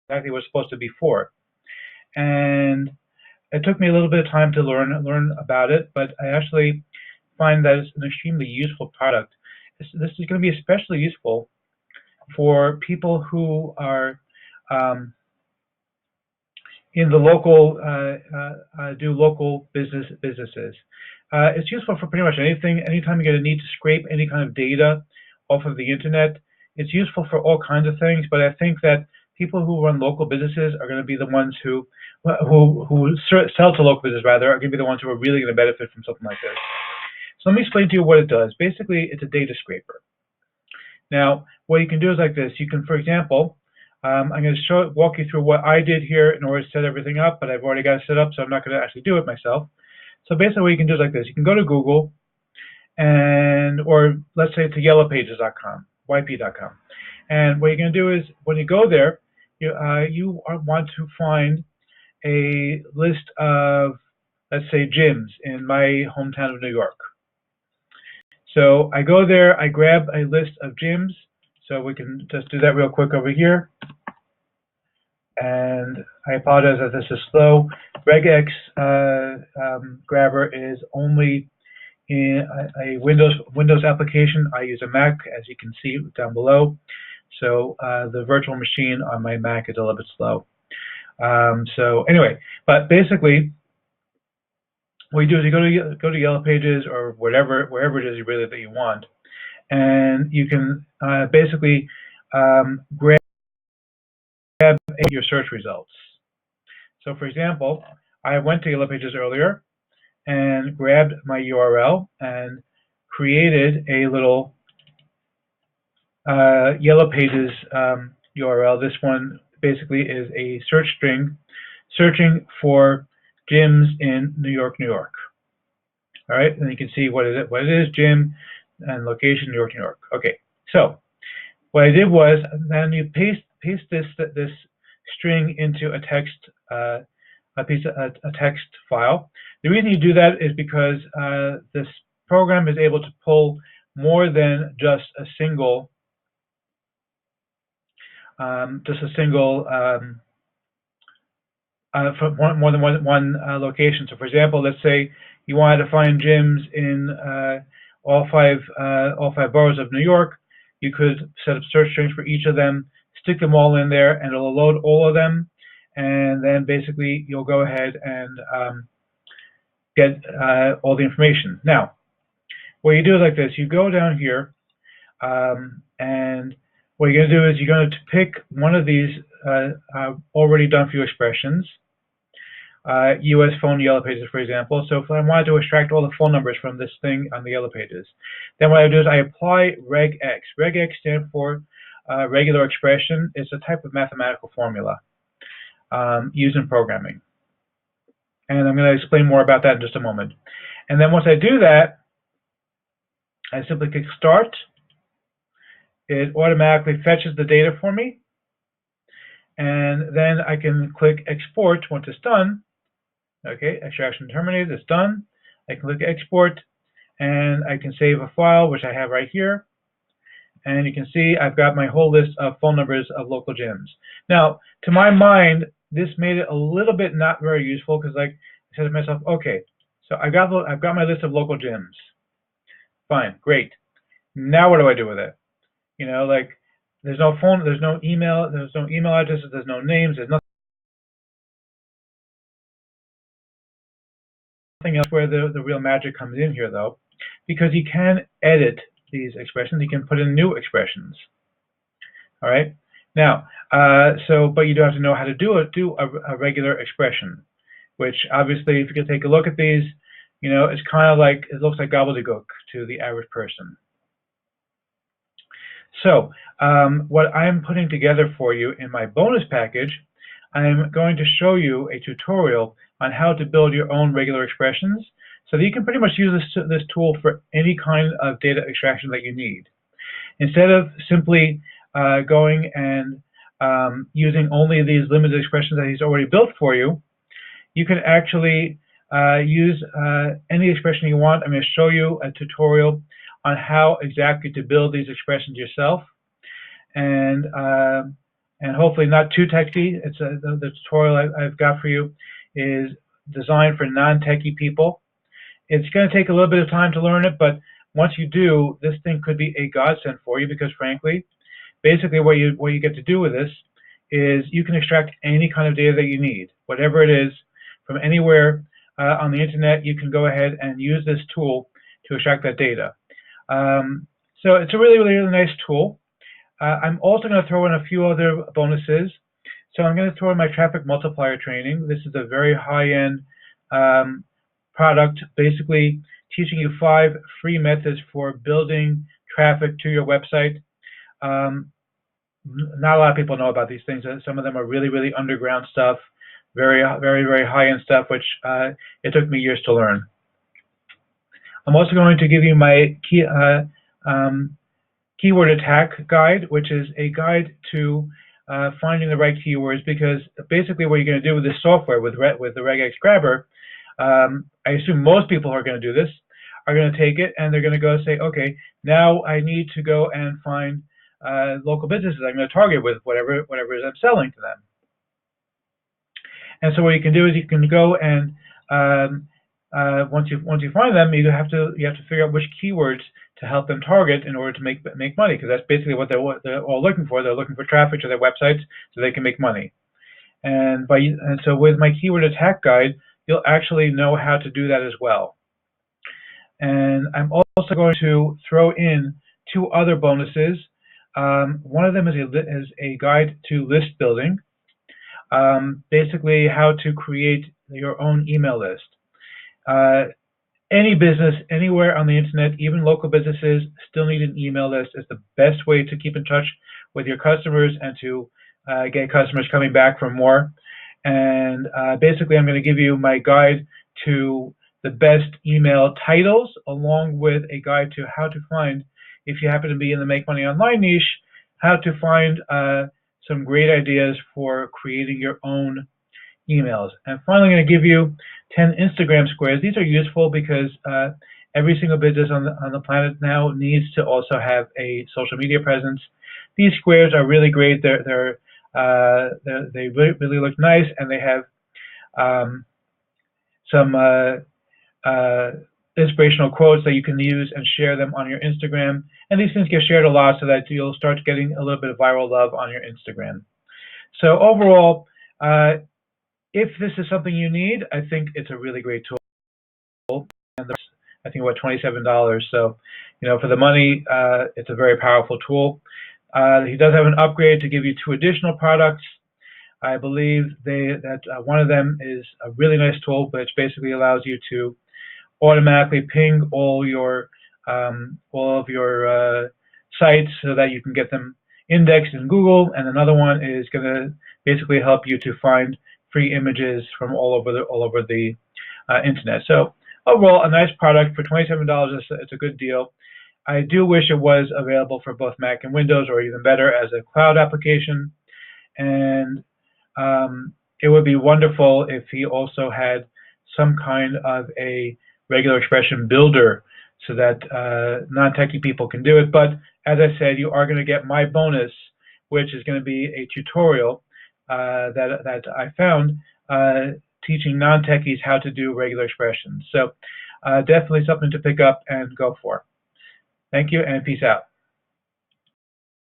exactly what it's supposed to be for. And it took me a little bit of time to learn about it, but I actually find that it's an extremely useful product. This is going to be especially useful for people who are in the local do local businesses. It's useful for pretty much anything. Anytime you're going to need to scrape any kind of data off of the internet, it's useful for all kinds of things. But I think that people who run local businesses are going to be the ones who sell to local businesses rather are going to be the ones who are really going to benefit from something like this. So let me explain to you what it does. Basically, it's a data scraper. Now, what you can do is like this. You can, for example, I'm going to walk you through what I did here in order to set everything up, but I've already got it set up, so I'm not going to actually do it myself. So basically what you can do is like this. You can go to Google, or let's say to yellowpages.com, yp.com. And what you're going to do is when you go there, you want to find a list of, let's say, gyms in my hometown of New York. So I go there, I grab a list of gyms. So we can just do that real quick over here. And I apologize if this is slow. Regex grabber is only in a Windows application. I use a Mac, as you can see down below. So the virtual machine on my Mac is a little bit slow. So anyway, but basically, what you do is you go to Yellow Pages or wherever it is really that you want, and you can basically grab your search results. So for example, I went to Yellow Pages earlier and grabbed my URL and created a little Yellow Pages URL. This one basically is a search string searching for gyms in New York, New York. All right, and you can see what it is, gym and location, New York, New York. Okay, so what I did was then you paste this string into a text file. The reason you do that is because this program is able to pull more than just a single from more than one location. So, for example, let's say you wanted to find gyms in all five boroughs of New York. You could set up search strings for each of them, stick them all in there, and it'll load all of them. And then basically you'll go ahead and get all the information. Now, what you do is like this. You go down here, and what you're going to do is you're going to pick one of these already done for you expressions. US phone Yellow Pages, for example. So if I wanted to extract all the phone numbers from this thing on the Yellow Pages, then what I do is I apply Regex. Regex stands for regular expression. It's a type of mathematical formula used in programming. And I'm going to explain more about that in just a moment. And then once I do that, I simply click Start. It automatically fetches the data for me. And then I can click Export once it's done. Okay, extraction terminated, it's done. I can click Export, and I can save a file, which I have right here. And you can see I've got my whole list of phone numbers of local gyms. Now, to my mind, this made it a little bit not very useful because, like, I said to myself, okay, so I've got my list of local gyms. Fine, great. Now what do I do with it? You know, like, there's no phone, there's no email addresses, there's no names, there's nothing else where the real magic comes in here, though, because you can edit these expressions. You can put in new expressions. All right. Now, but you do have to know how to do a regular expression, which obviously, if you can take a look at these, you know, it's kind of like, it looks like gobbledygook to the average person. So what I'm putting together for you in my bonus package, I'm going to show you a tutorial on how to build your own regular expressions so that you can pretty much use this tool for any kind of data extraction that you need. Instead of simply going and using only these limited expressions that he's already built for you, you can actually use any expression you want. I'm going to show you a tutorial on how exactly to build these expressions yourself. And and hopefully not too techy. It's the tutorial I've got for you is designed for non-techie people. It's going to take a little bit of time to learn it, but once you do, this thing could be a godsend for you because, frankly, basically what you get to do with this is you can extract any kind of data that you need, whatever it is, from anywhere on the internet. You can go ahead and use this tool to extract that data. So it's a really, really, really nice tool. I'm also going to throw in a few other bonuses. So I'm going to throw in my traffic multiplier training. This is a very high-end product, basically teaching you 5 free methods for building traffic to your website. Not a lot of people know about these things. Some of them are really, really underground stuff, very, very, very high-end stuff, which it took me years to learn. I'm also going to give you my keyword attack guide, which is a guide to finding the right keywords, because basically what you're going to do with this software, with the Regex Grabber, I assume most people who are going to do this are going to take it and they're going to go say, okay, now I need to go and find local businesses I'm going to target with whatever it is I'm selling to them. And so what you can do is you can go and once you find them, you have to figure out which keywords to help them target in order to make money, because that's basically what they're all looking for. They're looking for traffic to their websites so they can make money. And so with my keyword attack guide, you'll actually know how to do that as well. And I'm also going to throw in 2 other bonuses. One of them is a guide to list building, basically how to create your own email list. Any business anywhere on the internet, even local businesses, still need an email list. It's the best way to keep in touch with your customers and to get customers coming back for more. And basically, I'm going to give you my guide to the best email titles, along with a guide to how to find, if you happen to be in the Make Money Online niche, how to find some great ideas for creating your own emails. And finally, I'm going to give you 10 Instagram squares. These are useful because every single business on the planet now needs to also have a social media presence. These squares are really great. They really look nice, and they have some inspirational quotes that you can use and share them on your Instagram. And these things get shared a lot so that you'll start getting a little bit of viral love on your Instagram. So overall, if this is something you need, I think it's a really great tool. And I think about $27. So, for the money, it's a very powerful tool. He does have an upgrade to give you 2 additional products. I believe that one of them is a really nice tool, which basically allows you to automatically ping all of your sites so that you can get them indexed in Google. And another one is going to basically help you to find free images from all over the internet. So overall, a nice product for $27. It's a good deal. I do wish it was available for both Mac and Windows, or even better, as a cloud application. And it would be wonderful if he also had some kind of a regular expression builder so that non-techie people can do it. But as I said, you are going to get my bonus, which is going to be a tutorial that I found teaching non-techies how to do regular expressions. So definitely something to pick up and go for. Thank you, and peace out.